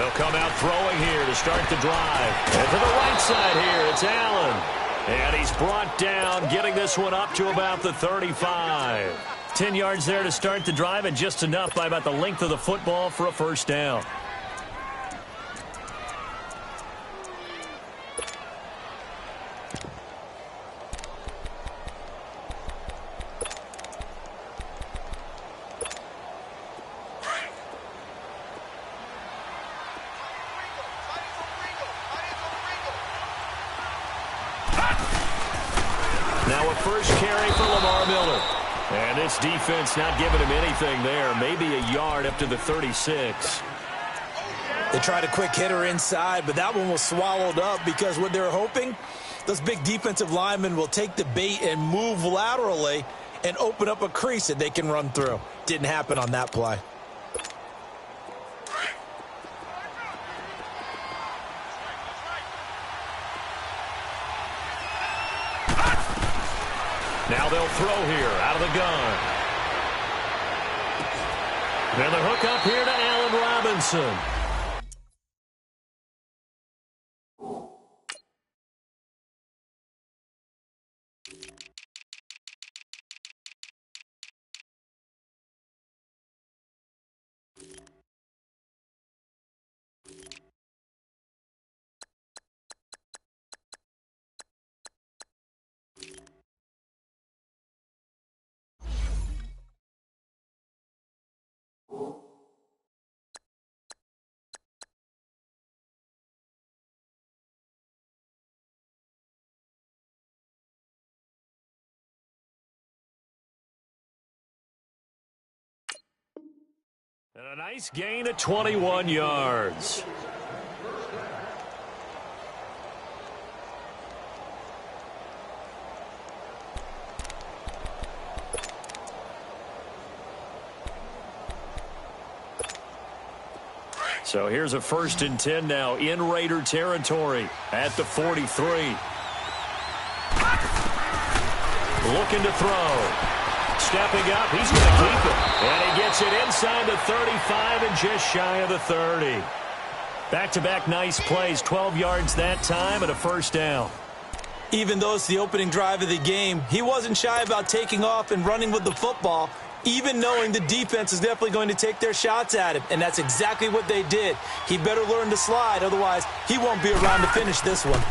They'll come out throwing here to start the drive. And to the right side here, it's Allen. And he's brought down, getting this one up to about the 35. 10 yards there to start the drive, and just enough by about the length of the football for a first down. First carry for Lamar Miller. And this defense not giving him anything there. Maybe a yard up to the 36. They tried a quick hitter inside, but that one was swallowed up because what they're hoping, those big defensive linemen will take the bait and move laterally and open up a crease that they can run through. Didn't happen on that play. Now they'll throw here out of the gun. And the hook up here to Allen Robinson. And a nice gain of 21 yards. So here's a 1st and 10 now in Raider territory at the 43. Looking to throw. Stepping up, he's going to keep it. And he gets it inside the 35 and just shy of the 30. Back-to-back nice plays, 12 yards that time and a first down. Even though it's the opening drive of the game, he wasn't shy about taking off and running with the football, even knowing the defense is definitely going to take their shots at him. And that's exactly what they did. He better learn to slide, otherwise he won't be around to finish this one.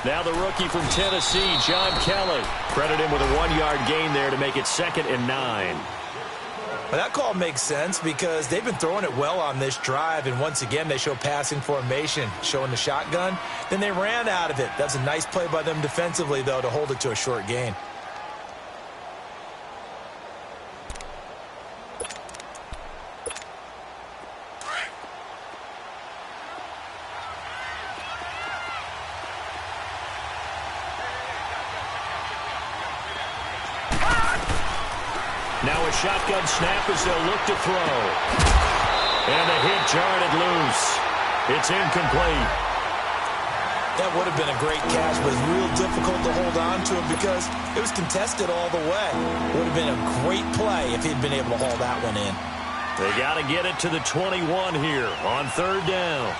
Now the rookie from Tennessee, John Kelly. Credit him with a 1-yard gain there to make it 2nd and 9. Well, that call makes sense because they've been throwing it well on this drive, and once again they show passing formation, showing the shotgun. Then they ran out of it. That's a nice play by them defensively, though, to hold it to a short gain. Now a shotgun snap as they'll look to throw. And the hit jarred it loose. It's incomplete. That would have been a great catch, but it's real difficult to hold on to him because it was contested all the way. Would have been a great play if he'd been able to haul that one in. They got to get it to the 21 here on 3rd down.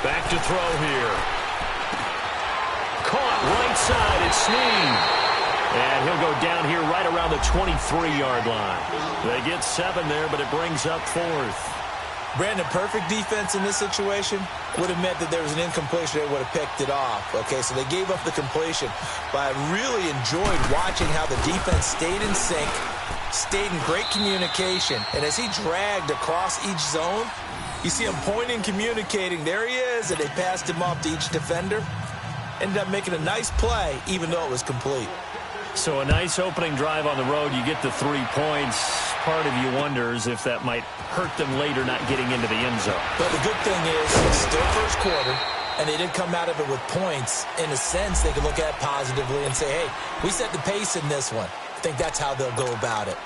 Back to throw here. Caught right side, it's Snead. And he'll go down here right around the 23-yard line. They get 7 there, but it brings up 4th. Brandon, perfect defense in this situation would have meant that there was an incompletion. They would have picked it off. Okay, so they gave up the completion. But I really enjoyed watching how the defense stayed in sync, stayed in great communication. And as he dragged across each zone, you see him pointing, communicating. There he is, and they passed him off to each defender. Ended up making a nice play, even though it was complete. So a nice opening drive on the road. You get the 3 points. Part of you wonders if that might hurt them later not getting into the end zone. But the good thing is, it's still first quarter, and they did come out of it with points. In a sense, they can look at it positively and say, hey, we set the pace in this one. I think that's how they'll go about it.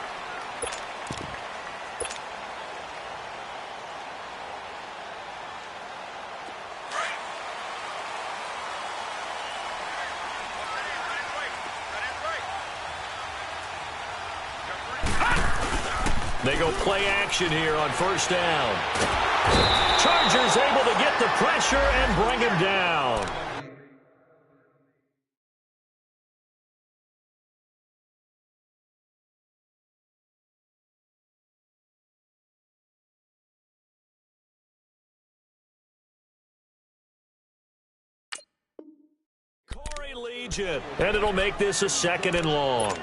They go play action here on first down. Chargers able to get the pressure and bring him down. Corey Legion, and it'll make this a 2nd and long.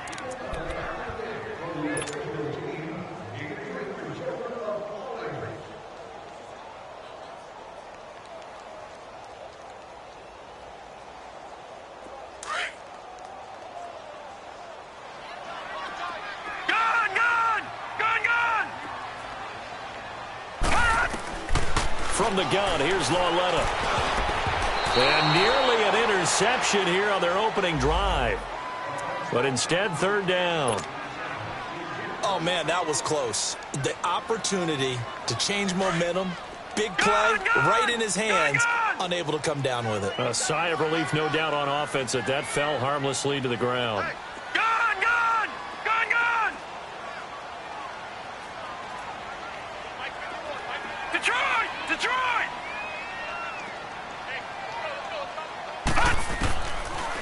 From the gun, here's cLoWninAtWilL100's. And nearly an interception here on their opening drive. But instead, 3rd down. Oh, man, that was close. The opportunity to change momentum, big play, right in his hands, unable to come down with it. A sigh of relief, no doubt, on offense that fell harmlessly to the ground.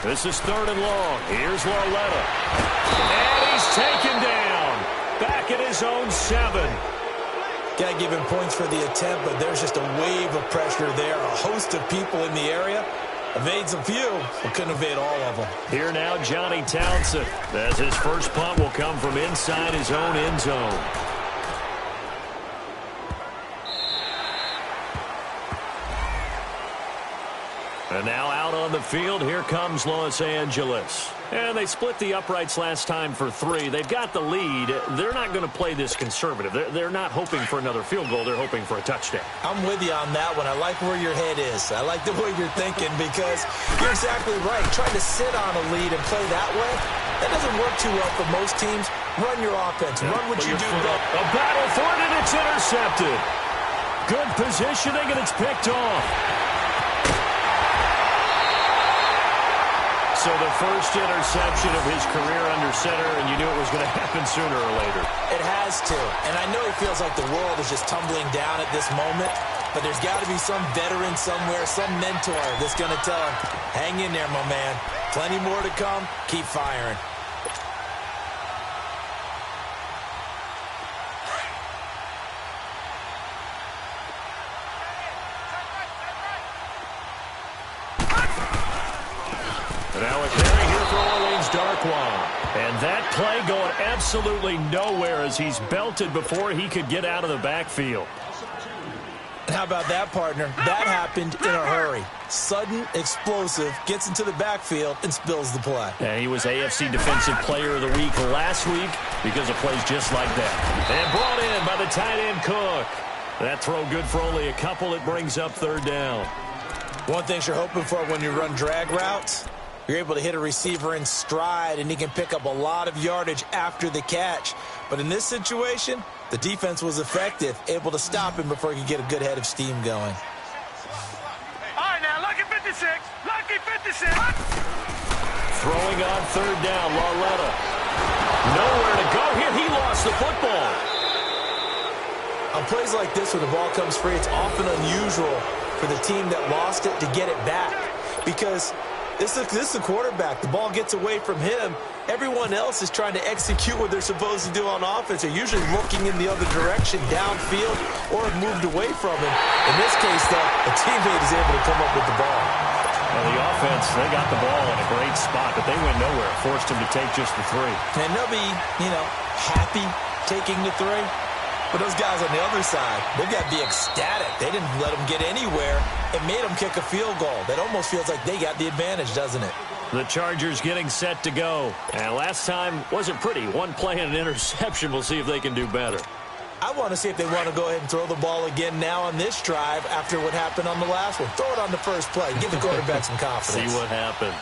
This is 3rd and long. Here's cLoWninAtWilL100. And he's taken down. Back at his own 7. Got to give him points for the attempt, but there's just a wave of pressure there. A host of people in the area. Evades a few, but couldn't evade all of them. Here now, Johnny Townsend, as his first punt will come from inside his own end zone. And now out on the field, here comes Los Angeles. And they split the uprights last time for 3. They've got the lead. They're not going to play this conservative. They're not hoping for another field goal. They're hoping for a touchdown. I'm with you on that one. I like where your head is. I like the way you're thinking because you're exactly right. Trying to sit on a lead and play that way, that doesn't work too well for most teams. Run your offense. Run what you do best. A battle for it, and it's intercepted. Good positioning, and it's picked off. So the first interception of his career under center, and you knew it was going to happen sooner or later. It has to. And I know he feels like the world is just tumbling down at this moment, but there's got to be some veteran somewhere, some mentor that's going to tell him, hang in there, my man. Plenty more to come. Keep firing. And that play going absolutely nowhere as he's belted before he could get out of the backfield. How about that, partner? That happened in a hurry. Sudden, explosive, gets into the backfield and spills the play. And he was AFC Defensive Player of the Week last week because of plays just like that. And brought in by the tight end Cook. That throw good for only a couple. It brings up 3rd down. One thing you're hoping for when you run drag routes, you're able to hit a receiver in stride, and he can pick up a lot of yardage after the catch. But in this situation, the defense was effective, able to stop him before he could get a good head of steam going. All right, now, lucky 56. Lucky 56. Throwing on 3rd down, cLoWninAtWilL100. Nowhere to go here. He lost the football. On plays like this, when the ball comes free, it's often unusual for the team that lost it to get it back because this is the quarterback. The ball gets away from him. Everyone else is trying to execute what they're supposed to do on offense. They're usually looking in the other direction, downfield, or have moved away from him. In this case, though, a teammate is able to come up with the ball. Well, the offense, they got the ball in a great spot, but they went nowhere. Forced him to take just the 3. And they'll be, happy taking the 3. But those guys on the other side, they've got to be ecstatic. They didn't let them get anywhere. It made them kick a field goal. That almost feels like they got the advantage, doesn't it? The Chargers getting set to go. And last time wasn't pretty. One play and an interception. We'll see if they can do better. I want to see if they want to go ahead and throw the ball again now on this drive after what happened on the last one. Throw it on the first play. Give the quarterback some confidence. See what happens.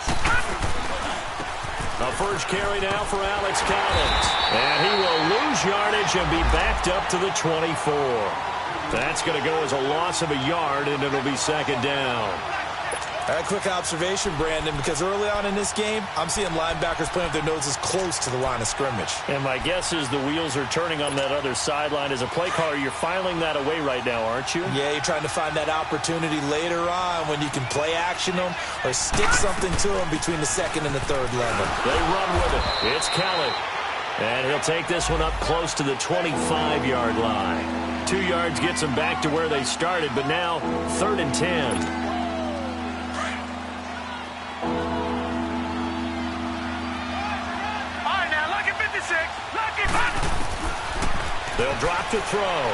A first carry now for Alex Collins. And he will lose yardage and be backed up to the 24. That's going to go as a loss of a yard, and it'll be 2nd down. A quick observation, Brandon, because early on in this game, I'm seeing linebackers playing with their noses close to the line of scrimmage. And my guess is the wheels are turning on that other sideline. As a play caller, you're filing that away right now, aren't you? Yeah, you're trying to find that opportunity later on when you can play action them or stick something to them between the second and the third level. They run with it. It's Kelly. And he'll take this one up close to the 25-yard line. 2 yards gets them back to where they started, but now 3rd and 10. They'll drop to throw.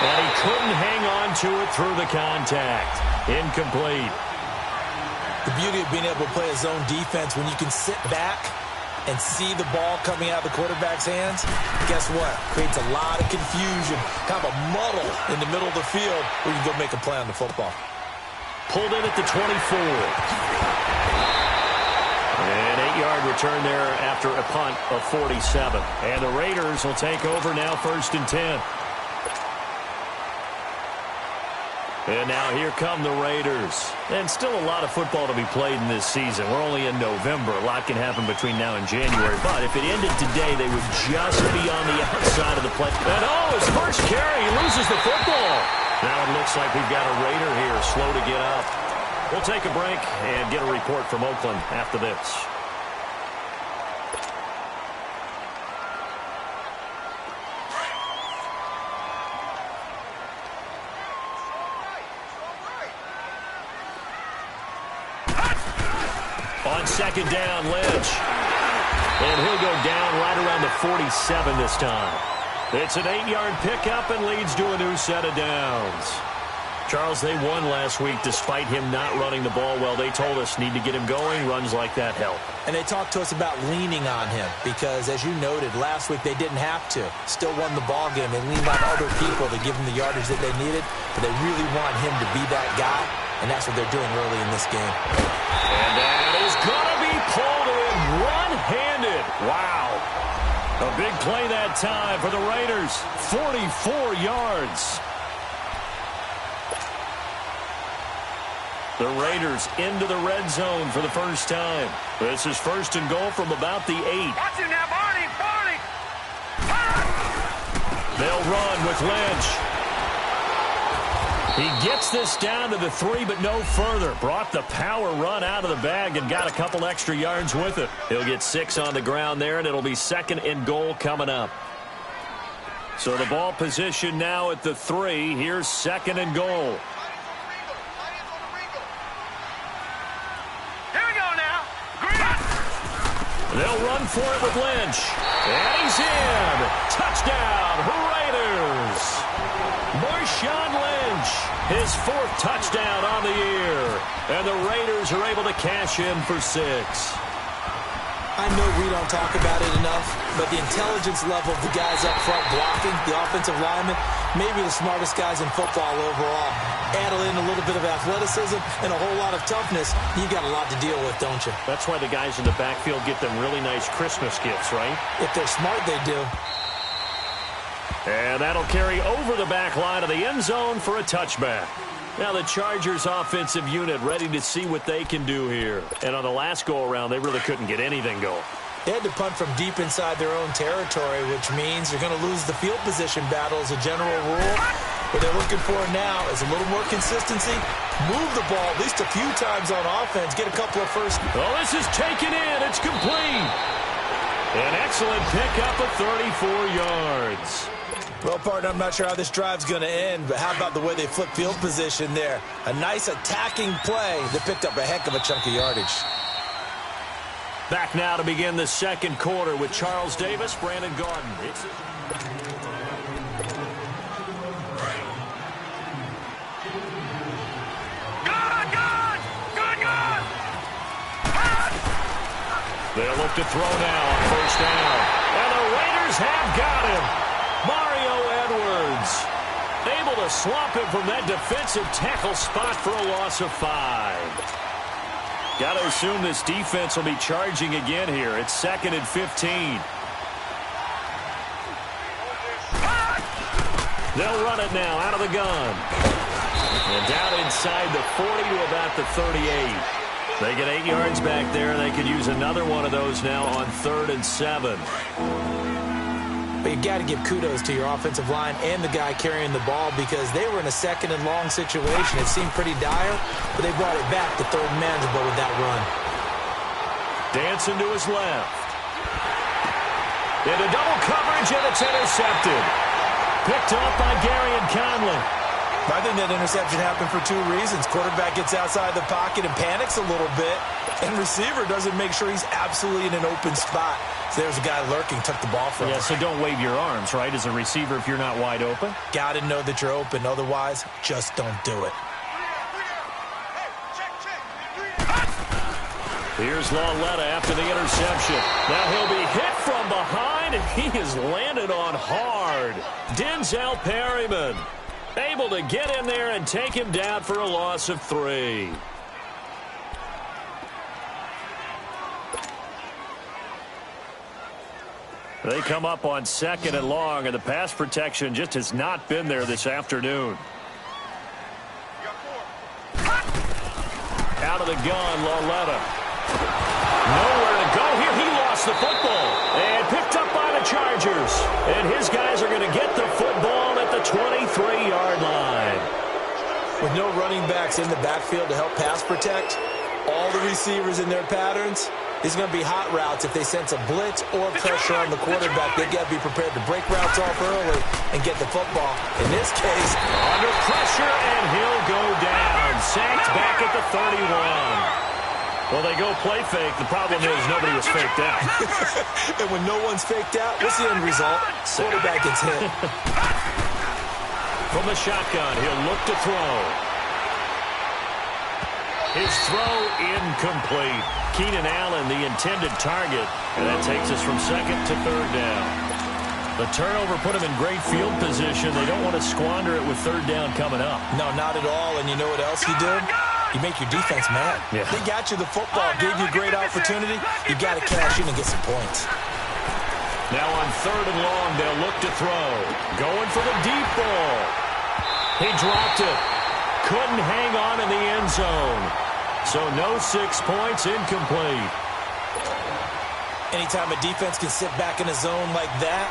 And he couldn't hang on to it through the contact. Incomplete. The beauty of being able to play a zone defense when you can sit back and see the ball coming out of the quarterback's hands, guess what? Creates a lot of confusion, kind of a muddle in the middle of the field where you can go make a play on the football. Pulled in at the 24. An 8-yard return there after a punt of 47. And the Raiders will take over now 1st and 10. And now here come the Raiders. And still a lot of football to be played in this season. We're only in November. A lot can happen between now and January. But if it ended today, they would just be on the outside of the play. And his first carry, he loses the football. Now it looks like we've got a Raider here slow to get up. We'll take a break and get a report from Oakland after this. On 2nd down, Lynch. And he'll go down right around the 47 this time. It's an 8-yard pickup and leads to a new set of downs. Charles, they won last week despite him not running the ball well. They told us need to get him going. Runs like that help. And they talked to us about leaning on him because, as you noted, last week they didn't have to. Still won the ball game. They leaned on other people to give them the yardage that they needed, but they really want him to be that guy, and that's what they're doing early in this game. And that is going to be pulled in one-handed. Wow. A big play that time for the Raiders. 44 yards. The Raiders into the red zone for the first time. This is 1st and goal from about the 8. Watch him now, Barney! Barney! They'll run with Lynch. He gets this down to the 3, but no further. Brought the power run out of the bag and got a couple extra yards with it. He'll get 6 on the ground there, and it'll be 2nd and goal coming up. So the ball position now at the 3. Here's 2nd and goal. They'll run for it with Lynch. And he's in. Touchdown, Raiders. Marshawn Lynch, his 4th touchdown on the year. And the Raiders are able to cash in for 6. I know we don't talk about it enough, but the intelligence level of the guys up front blocking, the offensive linemen, maybe the smartest guys in football overall. Add in a little bit of athleticism and a whole lot of toughness, you've got a lot to deal with, don't you? That's why the guys in the backfield get them really nice Christmas gifts, right? If they're smart, they do. And that'll carry over the back line of the end zone for a touchback. Now the Chargers offensive unit ready to see what they can do here. And on the last go-around, they really couldn't get anything going. They had to punt from deep inside their own territory, which means they're going to lose the field position battle as a general rule. What they're looking for now is a little more consistency, move the ball at least a few times on offense, get a couple of first. Oh, this is taken in. It's complete. An excellent pickup of 34 yards. Well, partner, I'm not sure how this drive's going to end, but how about the way they flip field position there? A nice attacking play that picked up a heck of a chunk of yardage. Back now to begin the 2nd quarter with Charles Davis, Brandon Gaudin. They'll look to throw now on 1st down. And the Raiders have got him. Mario Edwards able to swamp him from that defensive tackle spot for a loss of 5. Got to assume this defense will be charging again here. It's 2nd and 15. They'll run it now out of the gun. And down inside the 40 to about the 38. They get 8 yards back there, and they could use another one of those now on 3rd and 7. But you got to give kudos to your offensive line and the guy carrying the ball because they were in a 2nd and long situation. It seemed pretty dire, but they brought it back to 3rd and manageable with that run. Dancing to his left. Into double coverage, and it's intercepted. Picked off by Gary and Conley. I think that interception happened for 2 reasons. Quarterback gets outside the pocket and panics a little bit, and receiver doesn't make sure he's absolutely in an open spot. So there's a guy lurking, took the ball from him. Yeah, so don't wave your arms, right, as a receiver if you're not wide open. Got to know that you're open. Otherwise, just don't do it. Here's LaLetta after the interception. Now he'll be hit from behind, and he is landed on hard. Denzel Perryman able to get in there and take him down for a loss of 3. They come up on 2nd and long, and the pass protection just has not been there this afternoon. Out of the gun, LaLetta. Nowhere to go here. He lost the football and picked up by the Chargers. And his guys are going to get the football at the 23-yard line. With no running backs in the backfield to help pass protect, all the receivers in their patterns, these are going to be hot routes. If they sense a blitz or pressure on the quarterback, they've got to be prepared to break routes off early and get the football. In this case, under pressure, and he'll go down. Sacked back at the 31. Well, they go play fake. The problem is nobody was faked out. And when no one's faked out, what's the end result? Quarterback gets hit. From the shotgun, he'll look to throw. His throw incomplete. Keenan Allen, the intended target. And that takes us from 2nd to 3rd down. The turnover put him in great field position. They don't want to squander it with 3rd down coming up. No, not at all. And you know what else you did? You make your defense mad. Yeah. They got you the football, gave you a great opportunity. You got to cash in and get some points. Now on 3rd and long, they'll look to throw. Going for the deep ball. He dropped it. Couldn't hang on in the end zone. So no 6 points, incomplete. Anytime a defense can sit back in a zone like that,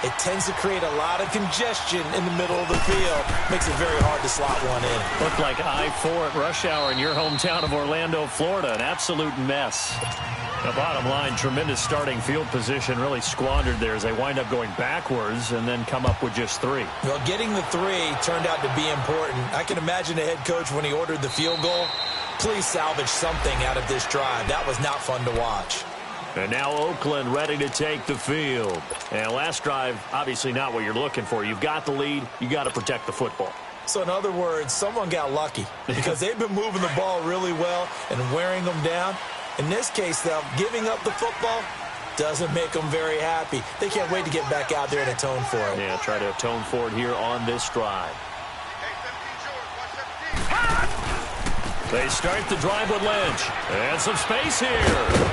it tends to create a lot of congestion in the middle of the field. Makes it very hard to slot one in. Looked like I-4 at rush hour in your hometown of Orlando, Florida. An absolute mess. The bottom line, tremendous starting field position really squandered there as they wind up going backwards and then come up with just 3. Well, getting the 3 turned out to be important. I can imagine the head coach when he ordered the field goal. Please salvage something out of this drive. That was not fun to watch. And now Oakland ready to take the field. And last drive, obviously not what you're looking for. You've got the lead. You got to protect the football. So in other words, someone got lucky because they've been moving the ball really well and wearing them down. In this case, though, giving up the football doesn't make them very happy. They can't wait to get back out there and atone for it. Yeah, try to atone for it here on this drive. They start the drive with Lynch. And some space here.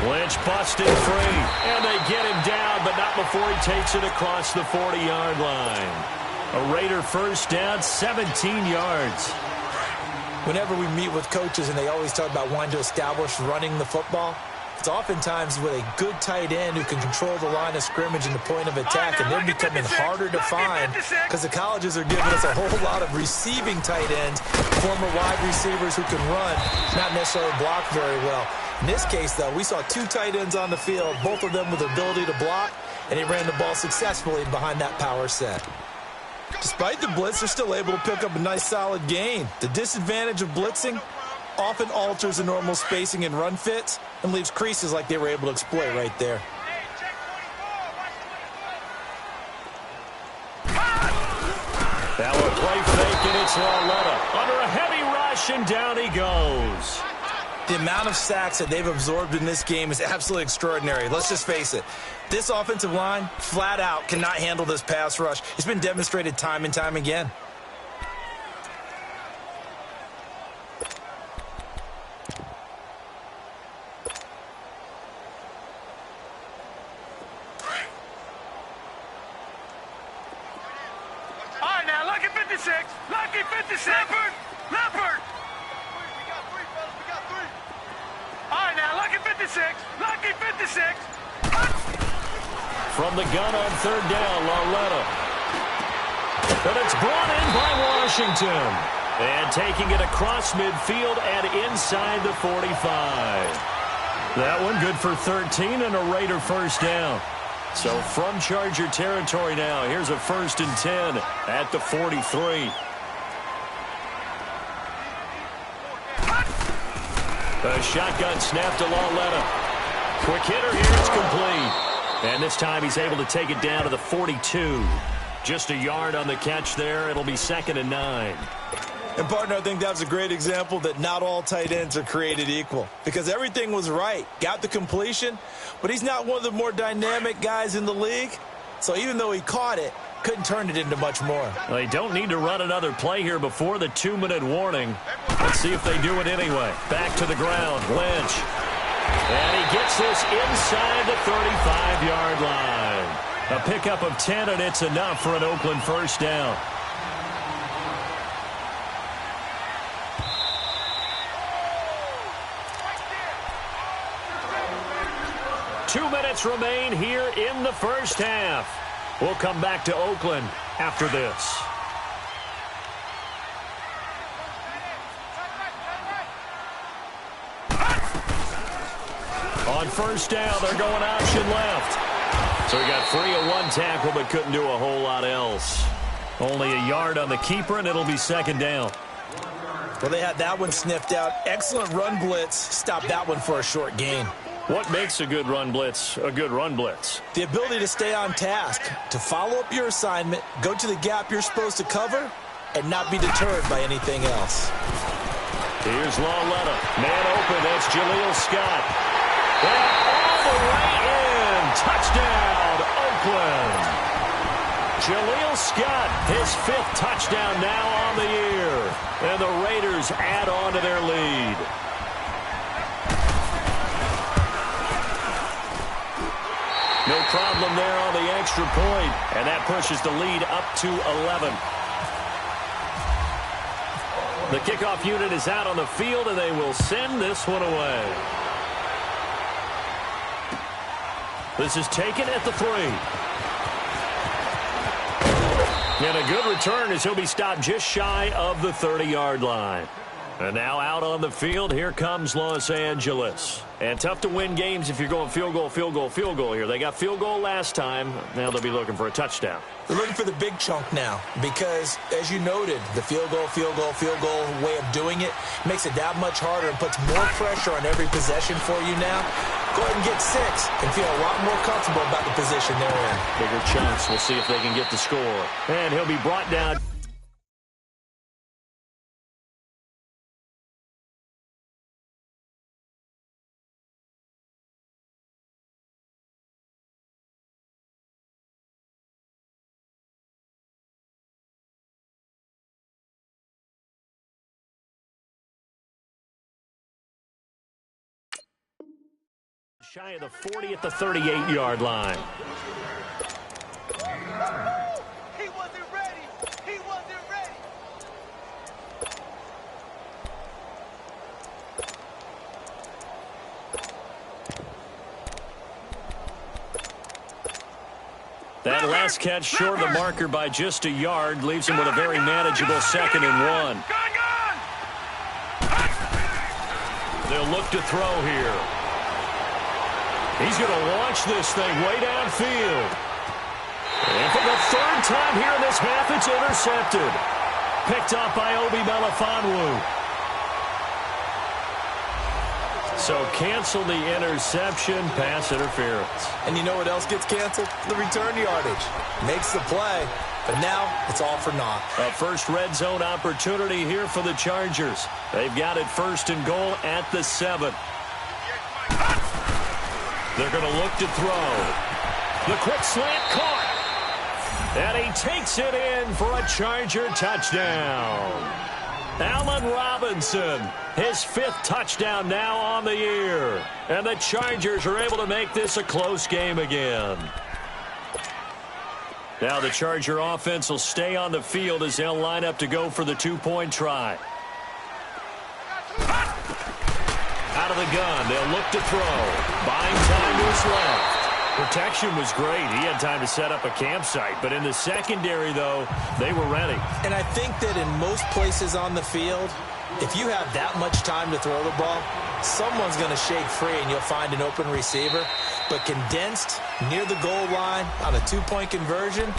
Lynch busted free. And they get him down, but not before he takes it across the 40-yard line. A Raider first down, 17 yards. Whenever we meet with coaches and they always talk about wanting to establish running the football, it's oftentimes with a good tight end who can control the line of scrimmage and the point of attack, and they're becoming harder to find because the colleges are giving us a whole lot of receiving tight ends, former wide receivers who can run, not necessarily block very well. In this case, though, we saw 2 tight ends on the field, both of them with the ability to block, and he ran the ball successfully behind that power set. Despite the blitz, they're still able to pick up a nice solid gain. The disadvantage of blitzing often alters the normal spacing and run fits and leaves creases like they were able to exploit right there. That will play fake, and it's LaLetta. Under a heavy rush, and down he goes. The amount of sacks that they've absorbed in this game is absolutely extraordinary. Let's just face it. This offensive line, flat out, cannot handle this pass rush. It's been demonstrated time and time again. All right, now Lucky 56. Lucky 56. Leopard. Leopard. We got three, fellas. We got three. All right, now, lucky 56. Lucky 56. From the gun on third down, LaLetta. And it's brought in by Washington. And taking it across midfield and inside the 45. That one good for 13 and a Raider first down. So from Charger territory now, here's a 1st and 10 at the 43. A shotgun snap to LaLetta. Quick hitter here, it's complete. And this time he's able to take it down to the 42. Just a yard on the catch there. It'll be 2nd and 9. And, partner, I think that's a great example that not all tight ends are created equal. Because everything was right. Got the completion, but he's not one of the more dynamic guys in the league. So even though he caught it, couldn't turn it into much more. They don't need to run another play here before the 2-minute warning. Let's see if they do it anyway. Back to the ground, Lynch. And he gets this inside the 35-yard line. A pickup of 10, and it's enough for an Oakland first down. Two minutes remain here in the first half. We'll come back to Oakland after this. On first down, they're going option left. So he got free of one tackle but couldn't do a whole lot else. Only a yard on the keeper, and it'll be 2nd down. Well, they had that one sniffed out. Excellent run blitz. Stopped that one for a short gain. What makes a good run blitz a good run blitz? The ability to stay on task, to follow up your assignment, go to the gap you're supposed to cover, and not be deterred by anything else. Here's LaLetta. Man open, that's Jaleel Scott. And all the way in. Touchdown, Oakland. Jaleel Scott, his 5th touchdown now on the year. And the Raiders add on to their lead. No problem there on the extra point, and that pushes the lead up to 11. The kickoff unit is out on the field, and they will send this one away. This is taken at the 3. And a good return as he'll be stopped just shy of the 30-yard line. And now out on the field, here comes Los Angeles. And tough to win games if you're going field goal, field goal, field goal here. They got field goal last time. Now they'll be looking for a touchdown. They're looking for the big chunk now because, as you noted, the field goal way of doing it makes it that much harder and puts more pressure on every possession for you now. Go ahead and get 6 and feel a lot more comfortable about the position they're in. Bigger chunks. We'll see if they can get the score. And he'll be brought down. Shy of the 40 at the 38-yard line. He wasn't ready. He wasn't ready. That last catch short of the marker by just a yard leaves him with a very manageable 2nd and 1. They'll look to throw here. He's going to launch this thing way downfield. And for the 3rd time here in this half, it's intercepted. Picked up by Obi Melifonwu. So cancel the interception, pass interference. And you know what else gets canceled? The return yardage. Makes the play, but now it's all for naught. A first red zone opportunity here for the Chargers. They've got it 1st and goal at the 7. They're going to look to throw. The quick slant caught. And he takes it in for a Charger touchdown. Allen Robinson, his 5th touchdown now on the year. And the Chargers are able to make this a close game again. Now the Charger offense will stay on the field as they'll line up to go for the two-point try. Out of the gun, they'll look to throw. Buying time to his left. Protection was great. He had time to set up a campsite. But in the secondary, though, they were ready. And I think that in most places on the field, if you have that much time to throw the ball, someone's going to shake free and you'll find an open receiver. But condensed, near the goal line, on a two-point conversion,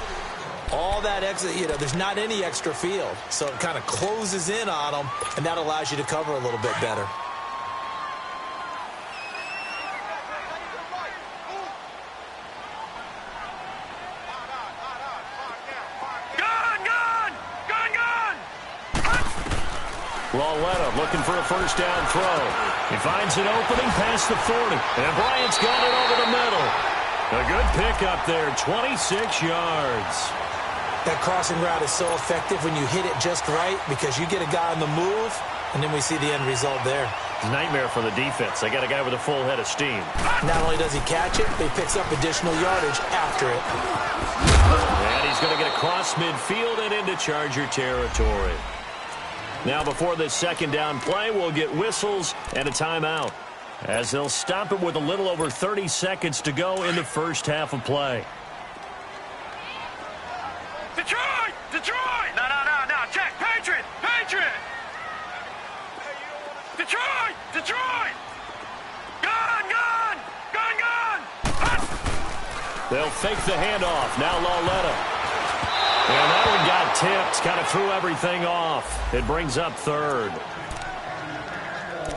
all that extra, there's not any extra field. So it kind of closes in on them, and that allows you to cover a little bit better. cLoWninAtWilL100's looking for a first down throw. He finds an opening past the 40. And Bryant's got it over the middle. A good pickup there, 26 yards. That crossing route is so effective when you hit it just right because you get a guy on the move, and then we see the end result there. Nightmare for the defense. They got a guy with a full head of steam. Not only does he catch it, but he picks up additional yardage after it. And he's going to get across midfield and into Charger territory. Now, before this second down play, we'll get whistles and a timeout, as they'll stop it with a little over 30 seconds to go in the first half of play. Detroit! Detroit! No. Check. Patriot! Detroit! Gun! They'll fake the handoff. Now cLoWninAtWilL100's. And that one got tipped. Kind of threw everything off. It brings up third.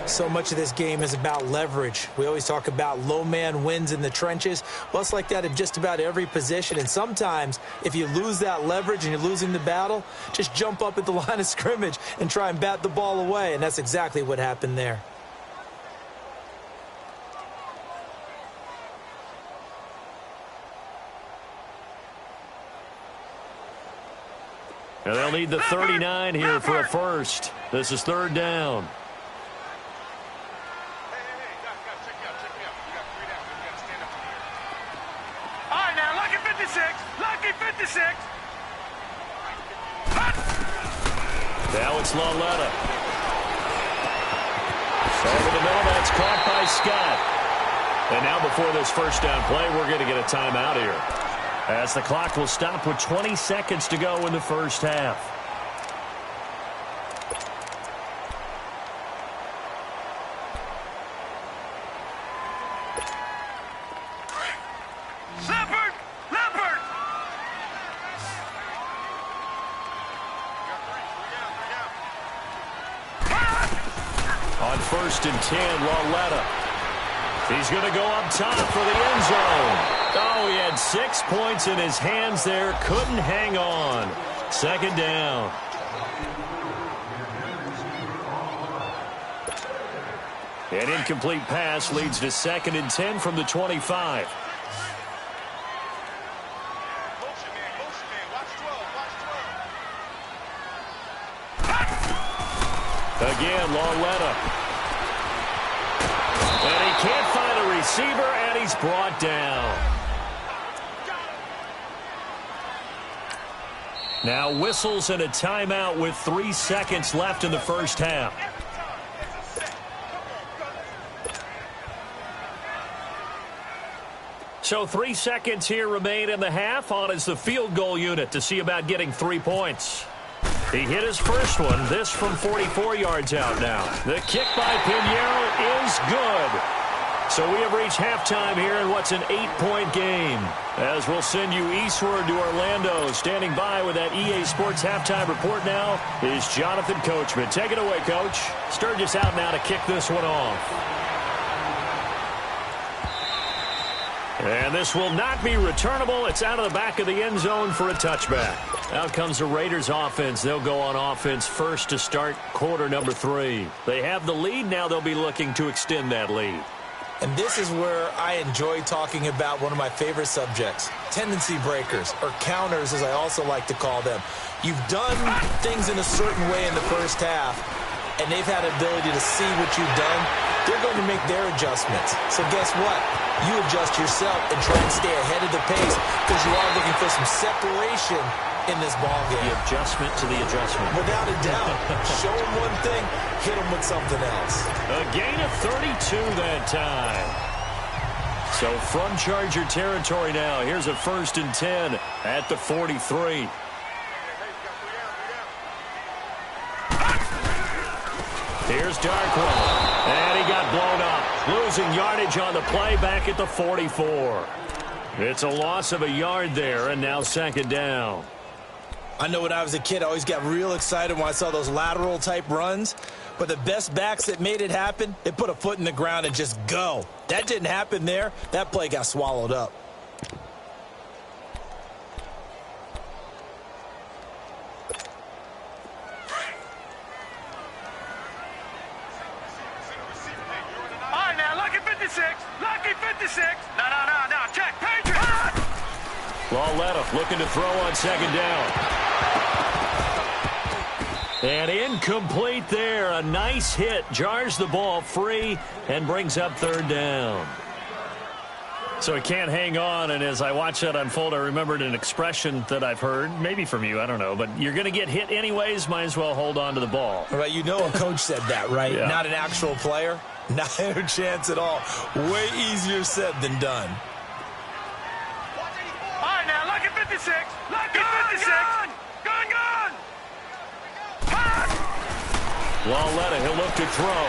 So much of this game is about leverage. We always talk about low man wins in the trenches. Well, it's like that in just about every position. And sometimes, if you lose that leverage and you're losing the battle, just jump up at the line of scrimmage and try and bat the ball away. And that's exactly what happened there. And they'll need the 39 here for a first. This is third down. All right, now, lucky 56. Now it's cLoWninAtWilL100's. Over the middle, that's caught by Scott. And now before this first down play, we're going to get a timeout here, as the clock will stop with 20 seconds to go in the first half. Leopard! On 1st and 10, cLoWninAtWilL100's. He's going to go up top for the end zone. Oh, he had 6 points in his hands there. Couldn't hang on. Second down. An incomplete pass leads to 2nd and 10 from the 25. Again, cLoWninAtWilL100's. And he can't find a receiver, and he's brought down. Now whistles and a timeout with 3 seconds left in the first half. So 3 seconds here remain in the half. On is the field goal unit to see about getting 3 points. He hit his first one, this from 44 yards out now. The kick by Pinheiro is good. So we have reached halftime here in what's an 8-point game. As we'll send you eastward to Orlando. Standing by with that EA Sports halftime report now is Jonathan Coachman. Take it away, Coach. Sturgis out now to kick this one off. And this will not be returnable. It's out of the back of the end zone for a touchback. Out comes the Raiders offense. They'll go on offense first to start quarter number 3. They have the lead. Now they'll be looking to extend that lead. And this is where I enjoy talking about one of my favorite subjects, tendency breakers, or counters as I also like to call them. You've done things in a certain way in the first half, and they've had ability to see what you've done they're going to make their adjustments. So guess what? You adjust yourself and try and stay ahead of the pace because you are looking for some separation in this ball game. The adjustment to the adjustment. Without a doubt. Show them one thing, hit them with something else. A gain of 32 that time. So from Charger territory now, here's a 1st and 10 at the 43. Here's Darkwell. And he got blown up. Losing yardage on the play back at the 44. It's a loss of a yard there, and now 2nd down. I know when I was a kid, I always got real excited when I saw those lateral-type runs. But the best backs that made it happen, they put a foot in the ground and just go. That didn't happen there. That play got swallowed up. All right, now, lucky 56. Lucky 56. No, check. Patriot. Lawletta looking to throw on 2nd down. And incomplete there. A nice hit. Jars the ball free and brings up 3rd down. So he can't hang on, and as I watch that unfold, I remembered an expression that I've heard, maybe from you, I don't know, but you're going to get hit anyways, might as well hold on to the ball. Right, you know a coach said that, right? Yeah. Not an actual player. Not a chance at all. Way easier said than done. All right, now, lucky 56. Lucky 56. Gun. Lawletta, he'll look to throw.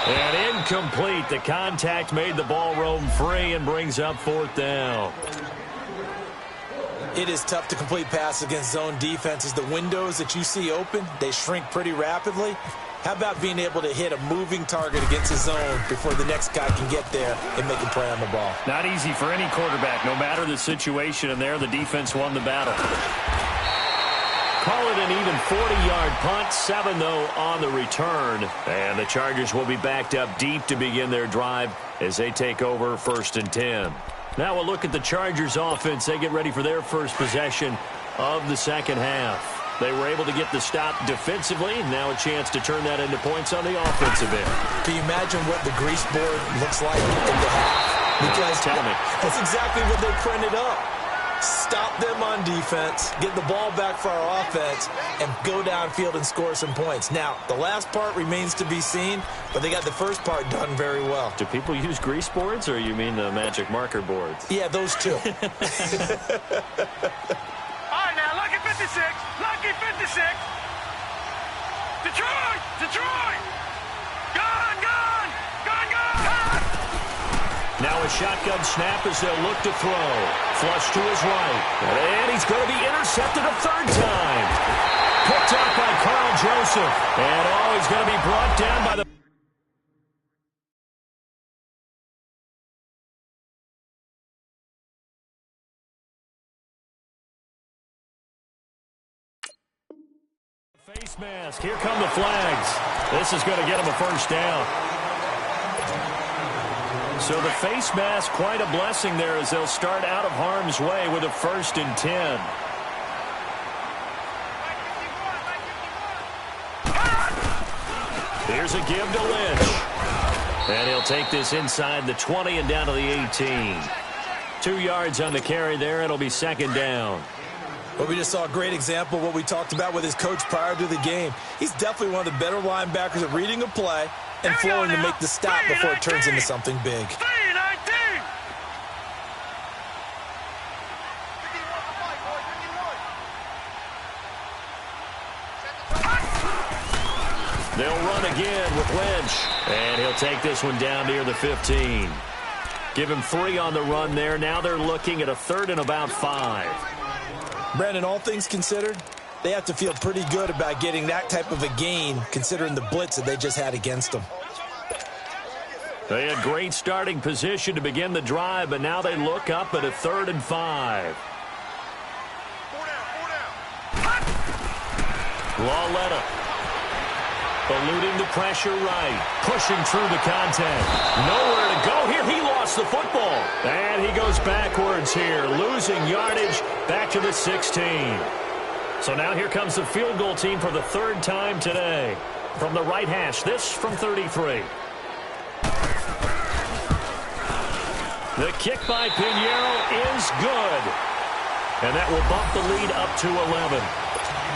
And incomplete. The contact made the ball roam free and brings up 4th down. It is tough to complete passes against zone defenses. The windows that you see open, they shrink pretty rapidly. How about being able to hit a moving target against a zone before the next guy can get there and make a play on the ball? Not easy for any quarterback, no matter the situation, and there the defense won the battle. Call it an even 40-yard punt, 7, though, on the return. And the Chargers will be backed up deep to begin their drive as they take over 1st and 10. Now we'll look at the Chargers offense. They get ready for their first possession of the 2nd half. They were able to get the stop defensively. Now a chance to turn that into points on the offensive end. Can you imagine what the grease board looks like in the half? Because Tell me. that's exactly what they printed up. Stop them on defense, get the ball back for our offense, and go downfield and score some points. Now, the last part remains to be seen, but they got the first part done very well. Do people use grease boards, or you mean the magic marker boards? Yeah, those two. All right, now, lucky 56. Lucky 56. Detroit. Gun. Now a shotgun snap as they'll look to throw. Flush to his right. And he's going to be intercepted a 3rd time. Picked up by Carl Joseph. And he's going to be brought down by the... face mask. Here come the flags. This is going to get him a 1st down. So the face mask, quite a blessing there as they'll start out of harm's way with a 1st and 10. Here's a give to Lynch. And he'll take this inside the 20 and down to the 18. 2 yards on the carry there. It'll be 2nd down. Well, we just saw a great example of what we talked about with his coach prior to the game. He's definitely one of the better linebackers at reading a play and flowing to make the stop before it turns into something big. 3-19. They'll run again with Lynch. And he'll take this one down near the 15. Give him 3 on the run there. Now they're looking at a 3rd and about 5. Brandon, all things considered, they have to feel pretty good about getting that type of a gain considering the blitz that they just had against them. They had great starting position to begin the drive, but now they look up at a 3rd and 5. Lawletta eluding the pressure right, pushing through the contact. Nowhere to go here. He lost the football. And he goes backwards here, losing yardage back to the 16. So now here comes the field goal team for the 3rd time today. from the right hash. This from 33. The kick by Pinheiro is good. And that will bump the lead up to 11.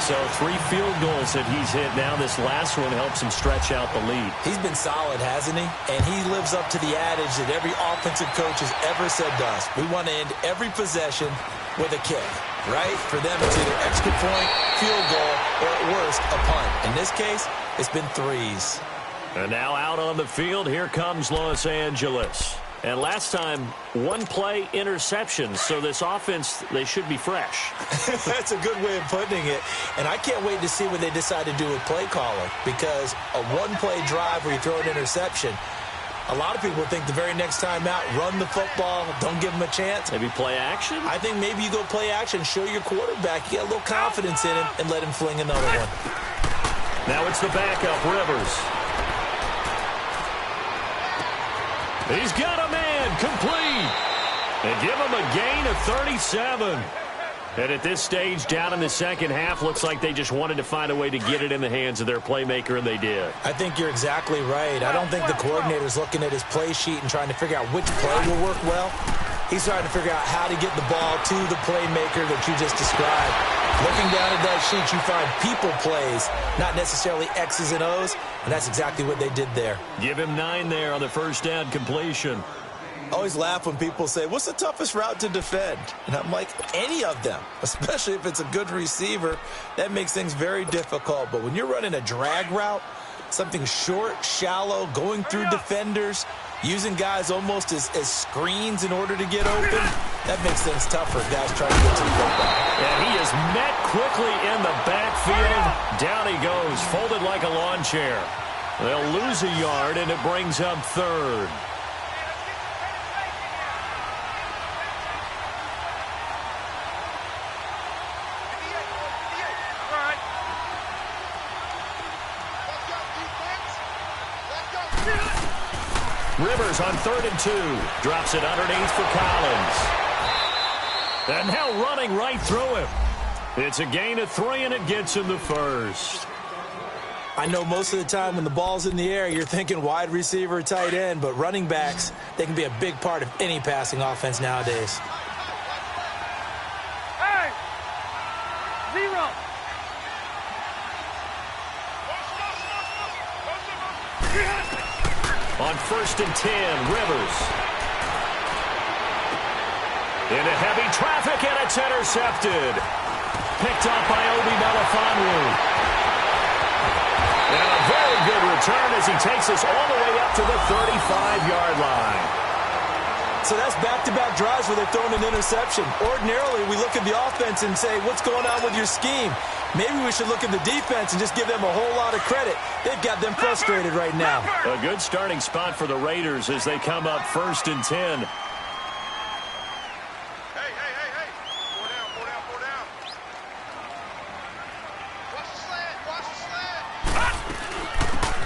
So 3 field goals that he's hit now. This last one helps him stretch out the lead. He's been solid, hasn't he? And he lives up to the adage that every offensive coach has ever said to us. We want to end every possession with a kick, right? For them, it's either extra point, field goal, or at worst, a punt. In this case, it's been 3s. And now out on the field, here comes Los Angeles. And last time, 1-play interception. So this offense, they should be fresh. That's a good way of putting it. And I can't wait to see what they decide to do with play calling. Because a 1-play drive where you throw an interception, a lot of people think the very next time out, run the football, don't give them a chance. Maybe play action? I think maybe you go play action, show your quarterback, you get a little confidence in him, and let him fling another one. Now it's the backup, Rivers. He's got a man, complete. And give him a gain of 37. And at this stage, down in the second half, looks like they just wanted to find a way to get it in the hands of their playmaker, and they did. I think you're exactly right. I don't think the coordinator's looking at his play sheet and trying to figure out which play will work well. He's trying to figure out how to get the ball to the playmaker that you just described. Looking down at that sheet, you find people plays, not necessarily X's and O's, and that's exactly what they did there. Give him 9 there on the first down completion. I always laugh when people say, what's the toughest route to defend? And I'm like, any of them, especially if it's a good receiver. That makes things very difficult. But when you're running a drag route, something short, shallow, going through defenders, using guys almost as screens in order to get open, that makes things tougher. Guys trying to get to the football. And he is met quickly in the backfield. Down he goes, folded like a lawn chair. They'll lose a yard, and it brings up 3rd. Rivers on 3rd and 2. Drops it underneath for Collins. And now running right through him. It's a gain of 3, and it gets him the first. I know most of the time when the ball's in the air, you're thinking wide receiver, tight end, but running backs, they can be a big part of any passing offense nowadays. Hey! 0. On 1st and 10, Rivers. Into heavy traffic, and it's intercepted. Picked up by Obi Melifonwu. And a very good return as he takes us all the way up to the 35-yard line. So that's back-to-back drives where they're throwing an interception. Ordinarily, we look at the offense and say, what's going on with your scheme? Maybe we should look at the defense and just give them a whole lot of credit. They've got them frustrated right now. A good starting spot for the Raiders as they come up 1st and 10. Hey. 4 down. Watch the slant.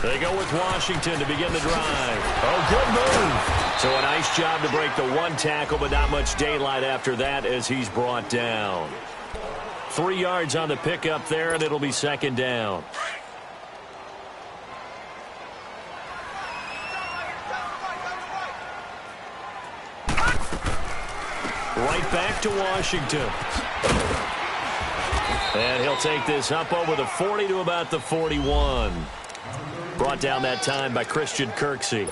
They go with Washington to begin the drive. Oh, good move. So a nice job to break the 1 tackle, but not much daylight after that as he's brought down. 3 yards on the pickup there, and it'll be 2nd down. Right back to Washington. And he'll take this up over the 40 to about the 41. Brought down that time by Christian Kirksey.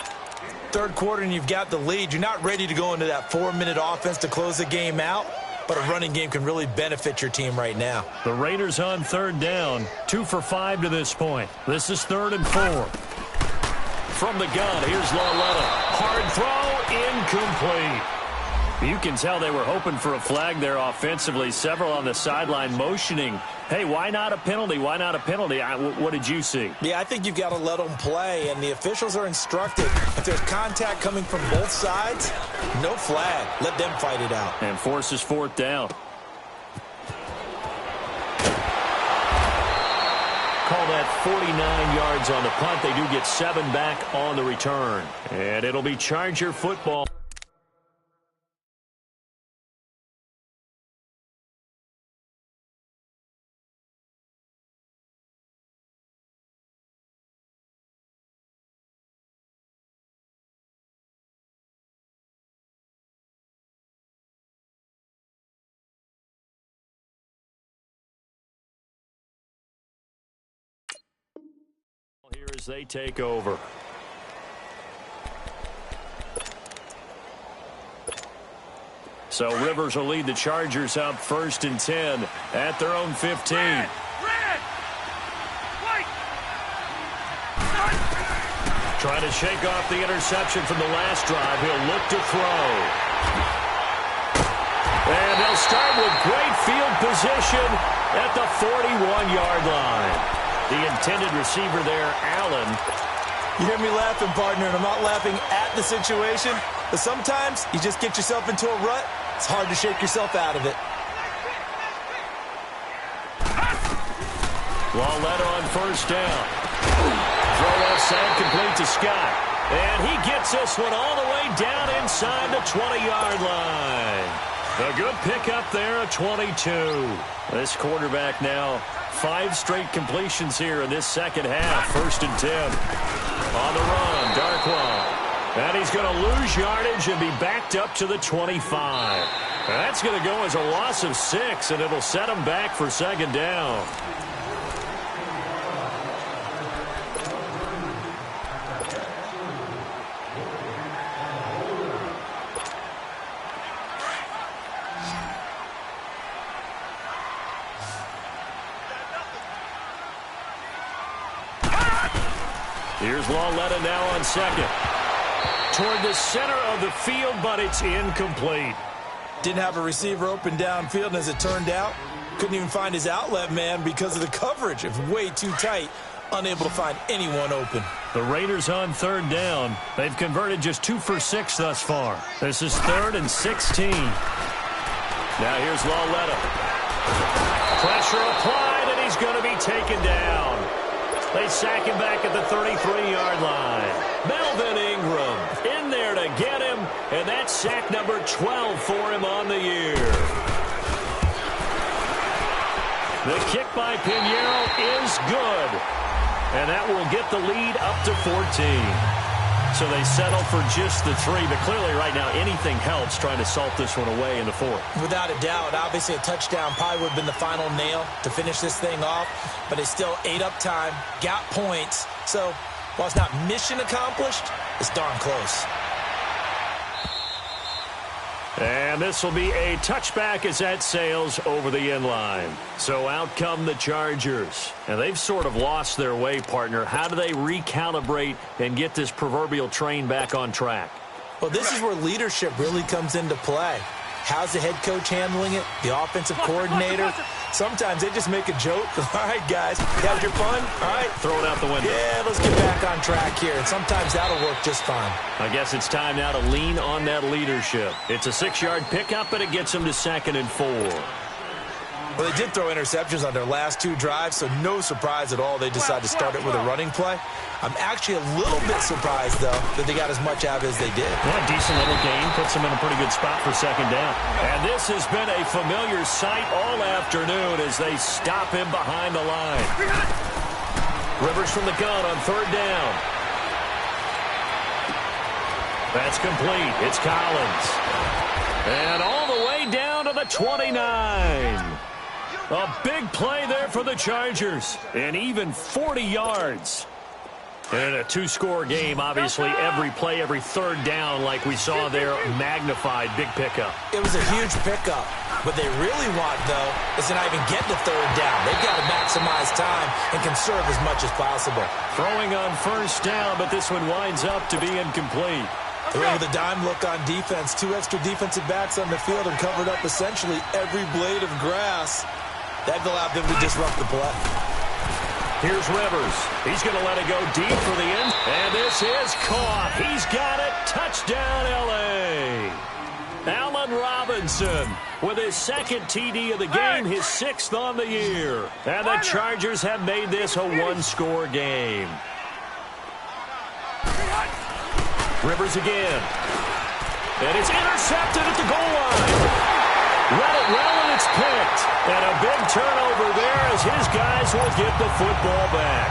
3rd quarter and you've got the lead. You're not ready to go into that 4-minute offense to close the game out, but a running game can really benefit your team right now. The Raiders on 3rd down, 2 for 5 to this point. This is 3rd and 4. From the gun, here's LaLetta. Hard throw, incomplete. You can tell they were hoping for a flag there offensively. Several on the sideline motioning, hey, why not a penalty? Why not a penalty? What did you see? Yeah, I think you've got to let them play, and the officials are instructed. If there's contact coming from both sides, no flag. Let them fight it out. And forces 4th down. Call that 49 yards on the punt. They do get 7 back on the return. And it'll be Charger football. as they take over. So Rivers will lead the Chargers up 1st and 10 at their own 15. Red! White! Trying to shake off the interception from the last drive. He'll look to throw. And they'll start with great field position at the 41-yard line. The intended receiver there, Allen. You hear me laughing, partner, and I'm not laughing at the situation, but sometimes you just get yourself into a rut. It's hard to shake yourself out of it. Lawletta on 1st down. Throw outside, complete to Scott. And he gets this one all the way down inside the 20-yard line. A good pickup there at 22. This quarterback now 5 straight completions here in this second half. 1st and 10. On the run, Darkwa. And he's going to lose yardage and be backed up to the 25. That's going to go as a loss of 6, and it'll set him back for 2nd down. Here's Lawletta now on 2nd. Toward the center of the field, but it's incomplete. Didn't have a receiver open downfield, and as it turned out, couldn't even find his outlet man because of the coverage. It was way too tight, unable to find anyone open. The Raiders on 3rd down. They've converted just 2 for 6 thus far. This is 3rd and 16. Now here's Lawletta. Pressure applied, and he's going to be taken down. They sack him back at the 33-yard line. Melvin Ingram in there to get him, and that's sack number 12 for him on the year. The kick by Pinheiro is good, and that will get the lead up to 14. So they settle for just the 3, but clearly right now anything helps trying to salt this one away in the 4th. Without a doubt, obviously a touchdown probably would have been the final nail to finish this thing off, but it's still ate up time, got points. So while it's not mission accomplished, it's darn close. And this will be a touchback as that sails over the end line. So out come the Chargers. And they've sort of lost their way, partner. How do they recalibrate and get this proverbial train back on track? Well, this is where leadership really comes into play. How's the head coach handling it? The offensive coordinator? Sometimes they just make a joke. All right, guys, you had your fun? All right. Throw it out the window. Yeah, let's get back on track here. And sometimes that'll work just fine. I guess it's time now to lean on that leadership. It's a 6-yard pickup, and it gets them to 2nd and 4. Well, they did throw interceptions on their last 2 drives, so no surprise at all they decided to start it with a running play. I'm actually a little bit surprised, though, that they got as much out of it as they did. Yeah, decent little gain. Puts them in a pretty good spot for 2nd down. And this has been a familiar sight all afternoon as they stop him behind the line. Rivers from the gun on 3rd down. That's complete. It's Collins. And all the way down to the 29. A big play there for the Chargers. And even 40 yards. And a 2-score game, obviously, every play, every 3rd down, like we saw there, magnified, big pickup. It was a huge pickup. What they really want, though, is to not even get to 3rd down. They've got to maximize time and conserve as much as possible. Throwing on 1st down, but this one winds up to be incomplete. They're with a dime look on defense. 2 extra defensive backs on the field and covered up essentially every blade of grass. That allowed them to disrupt the play. Here's Rivers. He's going to let it go deep for the end. And this is caught. He's got it. Touchdown, L.A. Allen Robinson with his 2nd TD of the game, his 6th on the year. And the Chargers have made this a 1-score game. Rivers again. And it's intercepted at the goal line. Read it well, and it's picked. And a big turnover there as his guys will get the football back.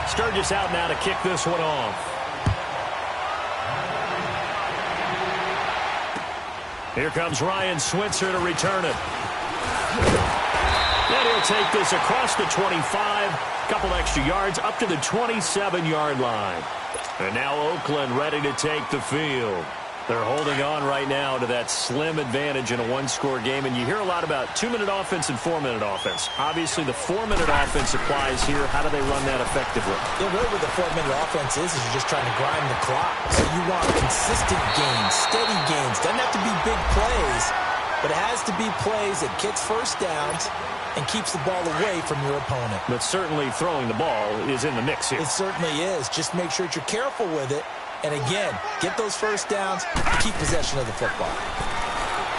Sturgis out now to kick this one off. Here comes Ryan Switzer to return it. And he'll take this across the 25, a couple extra yards up to the 27-yard line. And now Oakland ready to take the field. They're holding on right now to that slim advantage in a one-score game, and you hear a lot about 2-minute offense and 4-minute offense. Obviously, the 4-minute offense applies here. How do they run that effectively? Yeah, really what the 4-minute offense is you're just trying to grind the clock. So you want consistent gains, steady gains. Doesn't have to be big plays, but it has to be plays that gets first downs and keeps the ball away from your opponent. But certainly throwing the ball is in the mix here. It certainly is. Just make sure that you're careful with it. And again, get those first downs and keep possession of the football.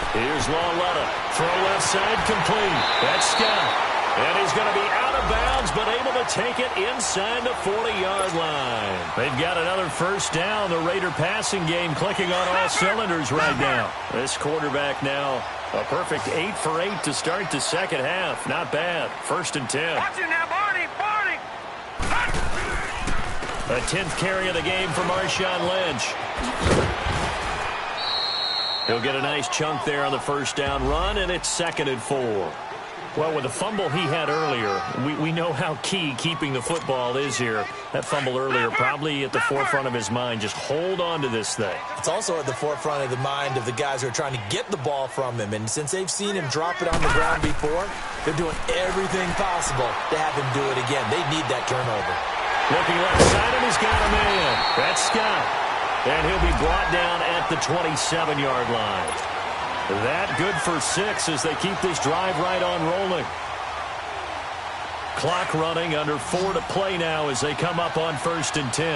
Here's LaLetta. Throw left side complete. That's Scott. And he's going to be out of bounds, but able to take it inside the 40-yard line. They've got another first down. The Raider passing game clicking on all cylinders right now. This quarterback now a perfect 8 for 8 to start the second half. Not bad. 1st and 10. Watch it now, Barney. A 10th carry of the game for Marshawn Lynch. He'll get a nice chunk there on the first down run, and it's 2nd and 4. Well, with the fumble he had earlier, we know how key keeping the football is here. That fumble earlier probably at the forefront of his mind. Just hold on to this thing. It's also at the forefront of the mind of the guys who are trying to get the ball from him. And since they've seen him drop it on the ground before, they're doing everything possible to have him do it again. They need that turnover. Looking left side, and he's got a man. That's Scott. And he'll be brought down at the 27-yard line. That good for 6 as they keep this drive right on rolling. Clock running, under 4 to play now as they come up on 1st and 10.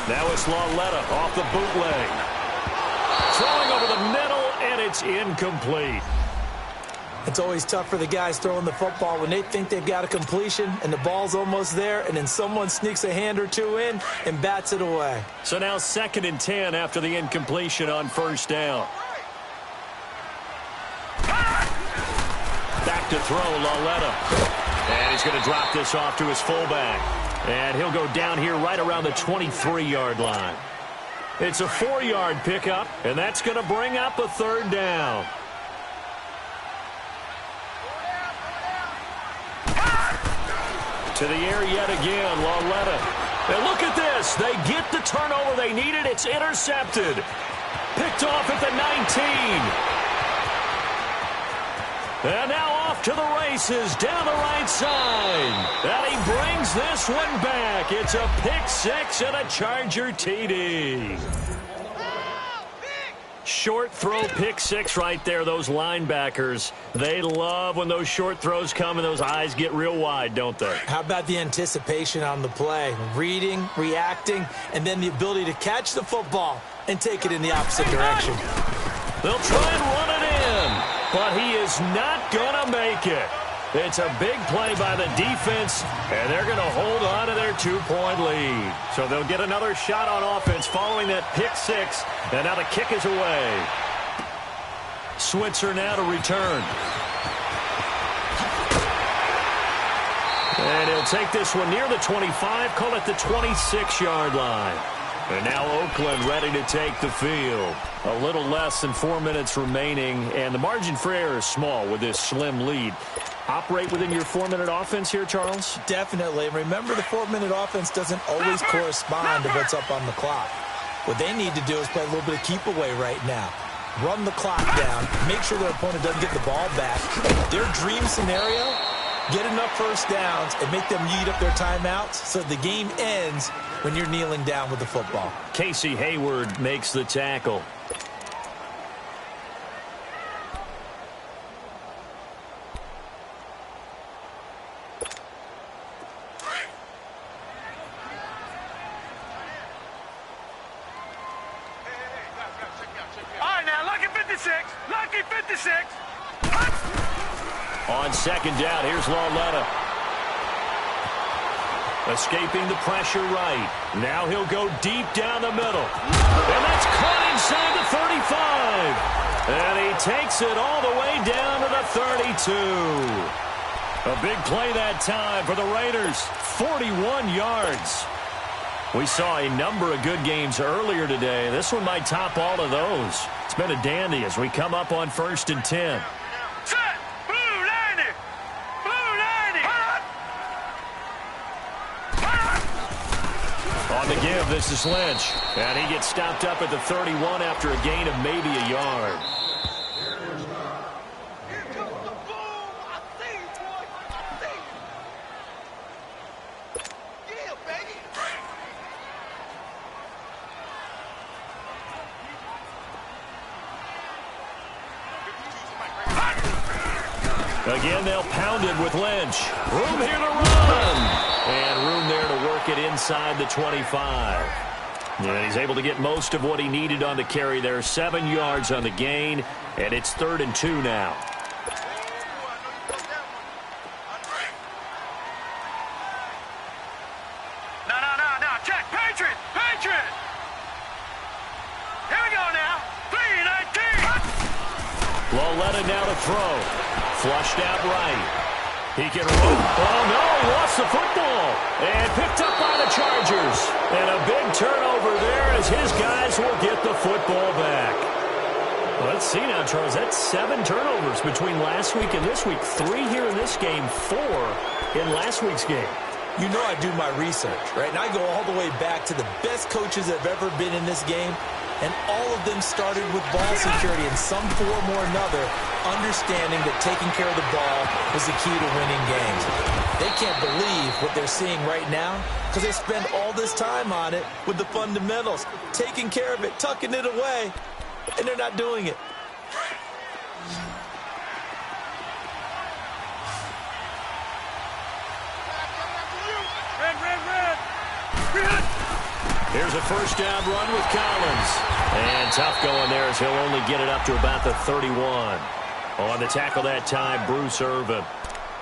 Now it's LaLetta off the bootleg. Throwing over the middle, and it's incomplete. It's always tough for the guys throwing the football when they think they've got a completion and the ball's almost there, and then someone sneaks a hand or two in and bats it away. So now 2nd and 10 after the incompletion on 1st down. Back to throw, LaLetta. And he's going to drop this off to his fullback. And he'll go down here right around the 23-yard line. It's a 4-yard pickup, and that's going to bring up a 3rd down. To the air yet again, LaLetta. And look at this. They get the turnover they needed. It's intercepted. Picked off at the 19. And now off to the races down the right side. And he brings this one back. It's a pick 6 and a Charger TD. Short throw, pick 6 right there. Those linebackers, they love when those short throws come and those eyes get real wide, don't they? How about the anticipation on the play? Reading, reacting, and then the ability to catch the football and take it in the opposite direction. They'll try and run it in, but he is not going to make it. It's a big play by the defense, and they're going to hold on to their 2-point lead. So they'll get another shot on offense following that pick 6, and now the kick is away. Switzer now to return. And he'll take this one near the 25, call it the 26-yard line. And now Oakland ready to take the field. A little less than 4 minutes remaining, and the margin for error is small with this slim lead. Operate within your 4-minute offense here, Charles? Definitely. Remember, the 4-minute offense doesn't always correspond to what's up on the clock. What they need to do is play a little bit of keep away right now. Run the clock down. Make sure their opponent doesn't get the ball back. Their dream scenario, get enough first downs and make them eat up their timeouts so the game ends when you're kneeling down with the football. Casey Hayward makes the tackle. Lucky 56. On 2nd down, here's LaLetta. Escaping the pressure right. Now he'll go deep down the middle. And that's caught inside the 35. And he takes it all the way down to the 32. A big play that time for the Raiders. 41 yards. We saw a number of good games earlier today. This one might top all of those. It's been a dandy as we come up on 1st and 10. Set. Blue 90. Blue 90. On the give, this is Lynch. And he gets stopped up at the 31 after a gain of maybe a yard. Again, they'll pound it with Lynch. Room here to run. And room there to work it inside the 25. And he's able to get most of what he needed on the carry there. 7 yards on the gain. And it's 3rd and 2 now. No. Check. Patriot. Patriot. Here we go now. 3-19. Lowletta now to throw. Flushed out right. He can run. Oh, no, he lost the football. And picked up by the Chargers. And a big turnover there as his guys will get the football back. Well, let's see now, Charles. That's 7 turnovers between last week and this week. 3 here in this game, 4 in last week's game. You know I do my research, right? And I go all the way back to the best coaches that have ever been in this game. And all of them started with ball security in some form or another, understanding that taking care of the ball was the key to winning games. They can't believe what they're seeing right now because they spend all this time on it with the fundamentals, taking care of it, tucking it away, and they're not doing it. Red. Here's a first down run with Collins. And tough going there as he'll only get it up to about the 31. On the tackle that time, Bruce Irvin.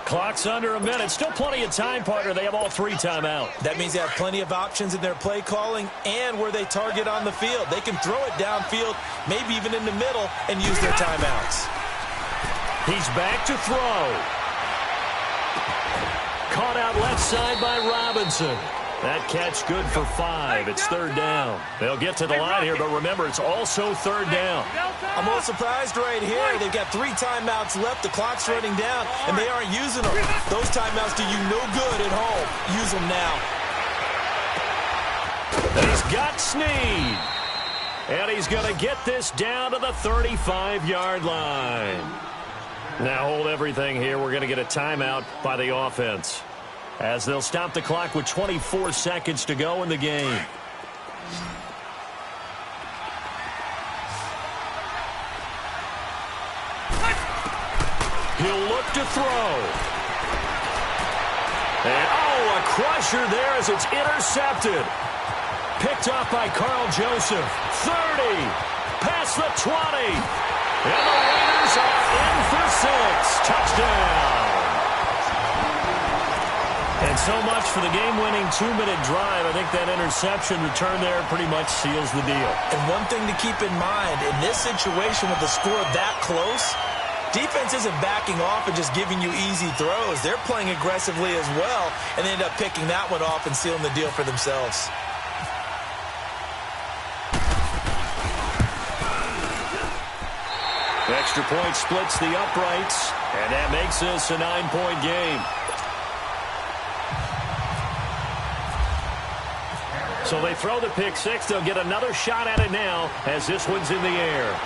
Clock's under a minute. Still plenty of time, partner. They have all 3 timeout. That means they have plenty of options in their play calling and where they target on the field. They can throw it downfield, maybe even in the middle, and use their timeouts. He's back to throw. Caught out left side by Robinson. That catch good for 5. It's 3rd down. They'll get to the line here, but remember, it's also 3rd down. I'm a little surprised right here. They've got 3 timeouts left. The clock's running down, and they aren't using them. Those timeouts do you no good at home. Use them now. He's got Snead. And he's going to get this down to the 35-yard line. Now hold everything here. We're going to get a timeout by the offense, as they'll stop the clock with 24 seconds to go in the game. He'll look to throw. And, a crusher there as it's intercepted. Picked off by Carl Joseph. 30. Past the 20. And the Raiders are in for 6. Touchdown. And so much for the game-winning 2-minute drive. I think that interception return there pretty much seals the deal. And one thing to keep in mind, in this situation with the score that close, defense isn't backing off and just giving you easy throws. They're playing aggressively as well, and they end up picking that one off and sealing the deal for themselves. Extra point splits the uprights, and that makes this a 9-point game. So they throw the pick 6. They'll get another shot at it now as this one's in the air.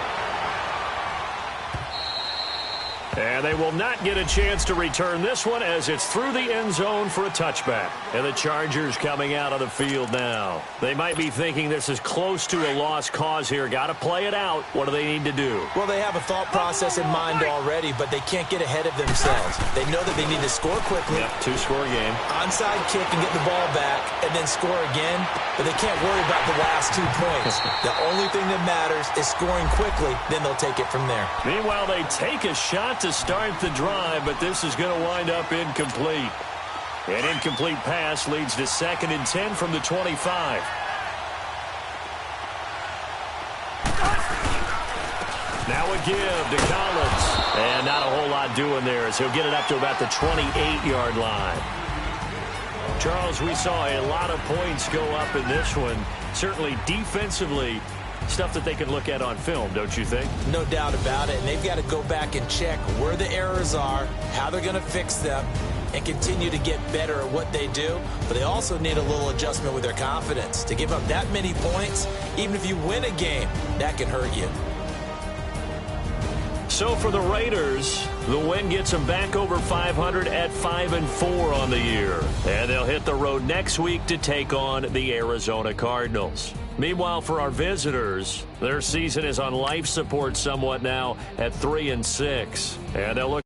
And they will not get a chance to return this one as it's through the end zone for a touchback. And the Chargers coming out of the field now. They might be thinking this is close to a lost cause here. Got to play it out. What do they need to do? Well, they have a thought process in mind already, but they can't get ahead of themselves. They know that they need to score quickly. Yep, 2-score game. Onside kick and get the ball back and then score again, but they can't worry about the last 2 points. The only thing that matters is scoring quickly, then they'll take it from there. Meanwhile, they take a shot to start the drive, but this is going to wind up incomplete. An incomplete pass leads to 2nd and 10 from the 25. Now a give to Collins. And not a whole lot doing there as he'll get it up to about the 28-yard line. Charles, we saw a lot of points go up in this one. Certainly defensively, Stuff that they can look at on film, don't you think? No doubt about it. And they've got to go back and check where the errors are, how they're going to fix them, and continue to get better at what they do. But they also need a little adjustment with their confidence. To give up that many points, even if you win a game, that can hurt you. So for the Raiders, the win gets them back over 500 at 5-4 on the year. And they'll hit the road next week to take on the Arizona Cardinals. Meanwhile, for our visitors, their season is on life support somewhat now at 3-6. And they'll look